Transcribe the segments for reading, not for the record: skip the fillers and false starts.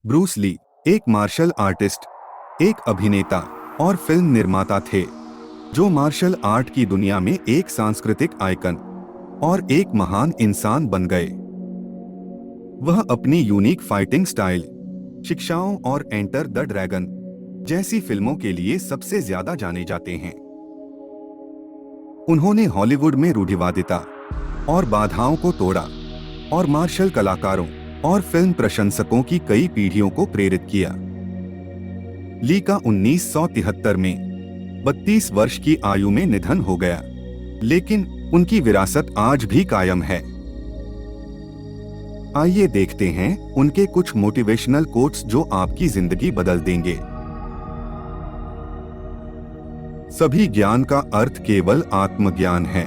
Bruce Lee एक martial artist, एक अभिनेता और फिल्म निर्माता थे जो मार्शल आर्ट की दुनिया में एक सांस्कृतिक आइकन और एक महान इंसान बन गए। वह अपनी यूनिक फाइटिंग स्टाइल, शिक्षाओं और एंटर द ड्रैगन जैसी फिल्मों के लिए सबसे ज्यादा जाने जाते हैं। उन्होंने हॉलीवुड में रूढ़िवादिता और बाधाओं को तोड़ा और मार्शल कलाकारों और फिल्म प्रशंसकों की कई पीढ़ियों को प्रेरित किया। ली का 1973 में 32 वर्ष की आयु में निधन हो गया, लेकिन उनकी विरासत आज भी कायम है। आइए देखते हैं उनके कुछ मोटिवेशनल कोट्स जो आपकी जिंदगी बदल देंगे। सभी ज्ञान का अर्थ केवल आत्मज्ञान है।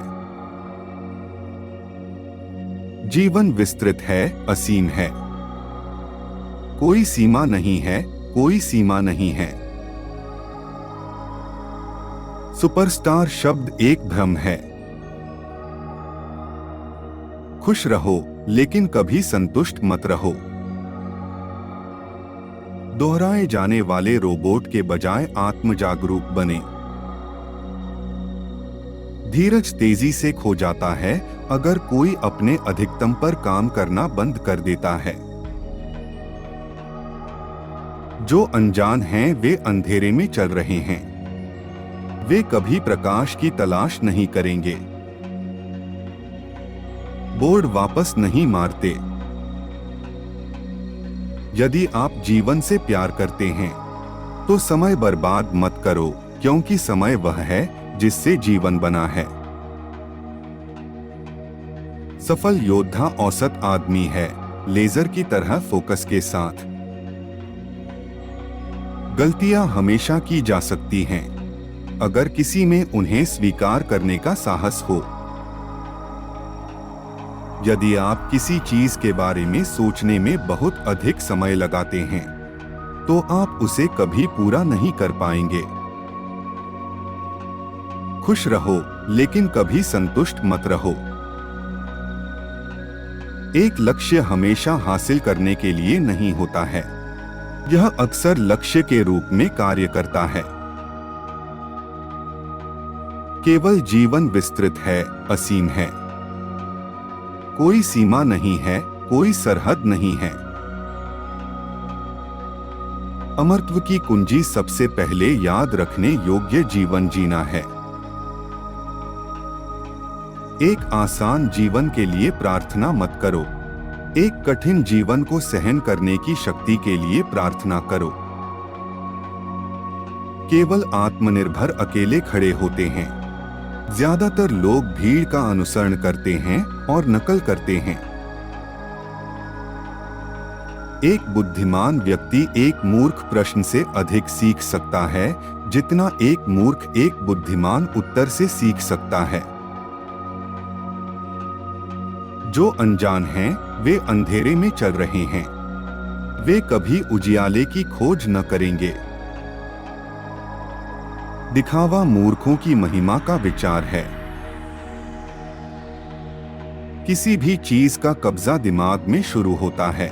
जीवन विस्तृत है, असीम है। कोई सीमा नहीं है, कोई सीमा नहीं है। सुपरस्टार शब्द एक भ्रम है। खुश रहो, लेकिन कभी संतुष्ट मत रहो। दोहराए जाने वाले रोबोट के बजाय आत्मजागरूक बने। धीरज तेजी से खो जाता है अगर कोई अपने अधिकतम पर काम करना बंद कर देता है। जो अनजान हैं वे अंधेरे में चल रहे हैं। वे कभी प्रकाश की तलाश नहीं करेंगे। बोर्ड वापस नहीं मारते। यदि आप जीवन से प्यार करते हैं तो समय बर्बाद मत करो, क्योंकि समय वह है जिससे जीवन बना है। सफल योद्धा औसत आदमी है, लेजर की तरह फोकस के साथ। गलतियां हमेशा की जा सकती हैं, अगर किसी में उन्हें स्वीकार करने का साहस हो। यदि आप किसी चीज के बारे में सोचने में बहुत अधिक समय लगाते हैं तो आप उसे कभी पूरा नहीं कर पाएंगे। खुश रहो, लेकिन कभी संतुष्ट मत रहो। एक लक्ष्य हमेशा हासिल करने के लिए नहीं होता है, यह अक्सर लक्ष्य के रूप में कार्य करता है। केवल जीवन विस्तृत है, असीम है। कोई सीमा नहीं है, कोई सरहद नहीं है। अमरत्व की कुंजी सबसे पहले याद रखने योग्य जीवन जीना है। एक आसान जीवन के लिए प्रार्थना मत करो, एक कठिन जीवन को सहन करने की शक्ति के लिए प्रार्थना करो। केवल आत्मनिर्भर अकेले खड़े होते हैं। ज्यादातर लोग भीड़ का अनुसरण करते हैं और नकल करते हैं। एक बुद्धिमान व्यक्ति एक मूर्ख प्रश्न से अधिक सीख सकता है जितना एक मूर्ख एक बुद्धिमान उत्तर से सीख सकता है। जो अनजान हैं, वे अंधेरे में चल रहे हैं। वे कभी उजियाले की खोज न करेंगे। दिखावा मूर्खों की महिमा का विचार है। किसी भी चीज का कब्जा दिमाग में शुरू होता है।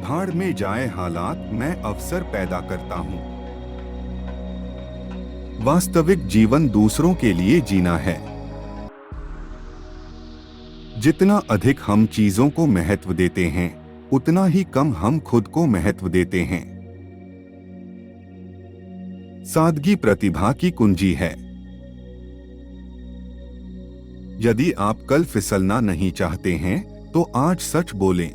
भाड़ में जाए हालात, मैं अवसर पैदा करता हूं। वास्तविक जीवन दूसरों के लिए जीना है। जितना अधिक हम चीजों को महत्व देते हैं, उतना ही कम हम खुद को महत्व देते हैं। सादगी प्रतिभा की कुंजी है। यदि आप कल फिसलना नहीं चाहते हैं तो आज सच बोलें।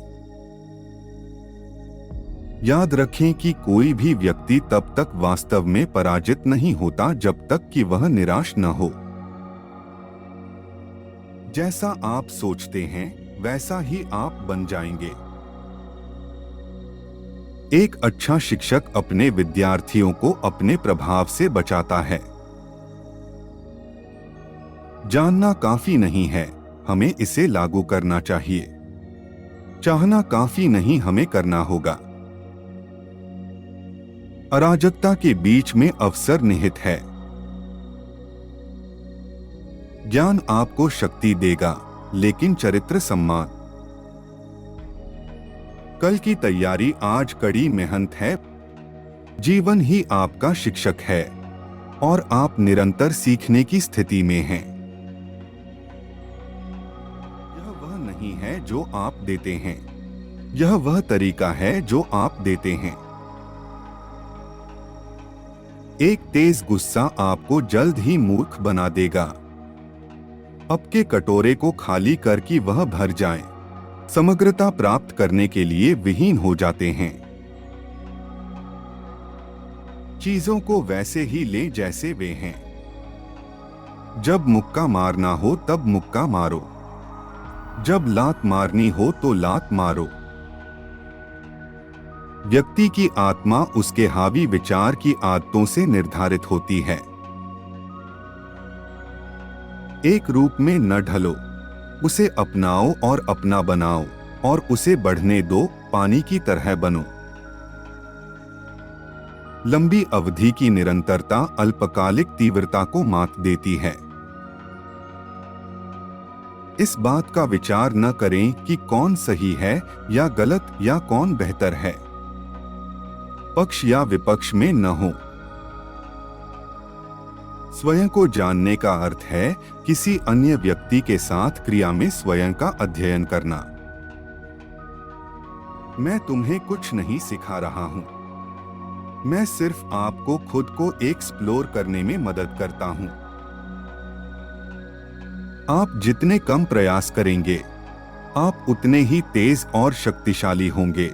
याद रखें कि कोई भी व्यक्ति तब तक वास्तव में पराजित नहीं होता जब तक कि वह निराश न हो। जैसा आप सोचते हैं वैसा ही आप बन जाएंगे। एक अच्छा शिक्षक अपने विद्यार्थियों को अपने प्रभाव से बचाता है। जानना काफी नहीं है, हमें इसे लागू करना चाहिए। चाहना काफी नहीं, हमें करना होगा। अराजकता के बीच में अवसर निहित है। ज्ञान आपको शक्ति देगा, लेकिन चरित्र सम्मान। कल की तैयारी आज कड़ी मेहनत है। जीवन ही आपका शिक्षक है और आप निरंतर सीखने की स्थिति में हैं। यह वह नहीं है जो आप देते हैं, यह वह तरीका है जो आप देते हैं। एक तेज गुस्सा आपको जल्द ही मूर्ख बना देगा। अब के कटोरे को खाली कर कि वह भर जाए, समग्रता प्राप्त करने के लिए विहीन हो जाते हैं। चीजों को वैसे ही लें जैसे वे हैं। जब मुक्का मारना हो तब मुक्का मारो, जब लात मारनी हो तो लात मारो। व्यक्ति की आत्मा उसके हावी विचार की आदतों से निर्धारित होती है। एक रूप में न ढलो, उसे अपनाओ और अपना बनाओ और उसे बढ़ने दो, पानी की तरह बनो। लंबी अवधि की निरंतरता अल्पकालिक तीव्रता को मात देती है। इस बात का विचार न करें कि कौन सही है या गलत या कौन बेहतर है। पक्ष या विपक्ष में न हो। स्वयं को जानने का अर्थ है किसी अन्य व्यक्ति के साथ क्रिया में स्वयं का अध्ययन करना। मैं तुम्हें कुछ नहीं सिखा रहा हूं, मैं सिर्फ आपको खुद को एक्सप्लोर करने में मदद करता हूं। आप जितने कम प्रयास करेंगे, आप उतने ही तेज और शक्तिशाली होंगे।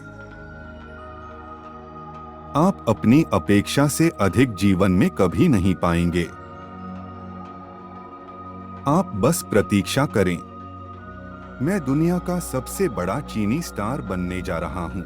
आप अपनी अपेक्षा से अधिक जीवन में कभी नहीं पाएंगे। आप बस प्रतीक्षा करें। मैं दुनिया का सबसे बड़ा चीनी स्टार बनने जा रहा हूं।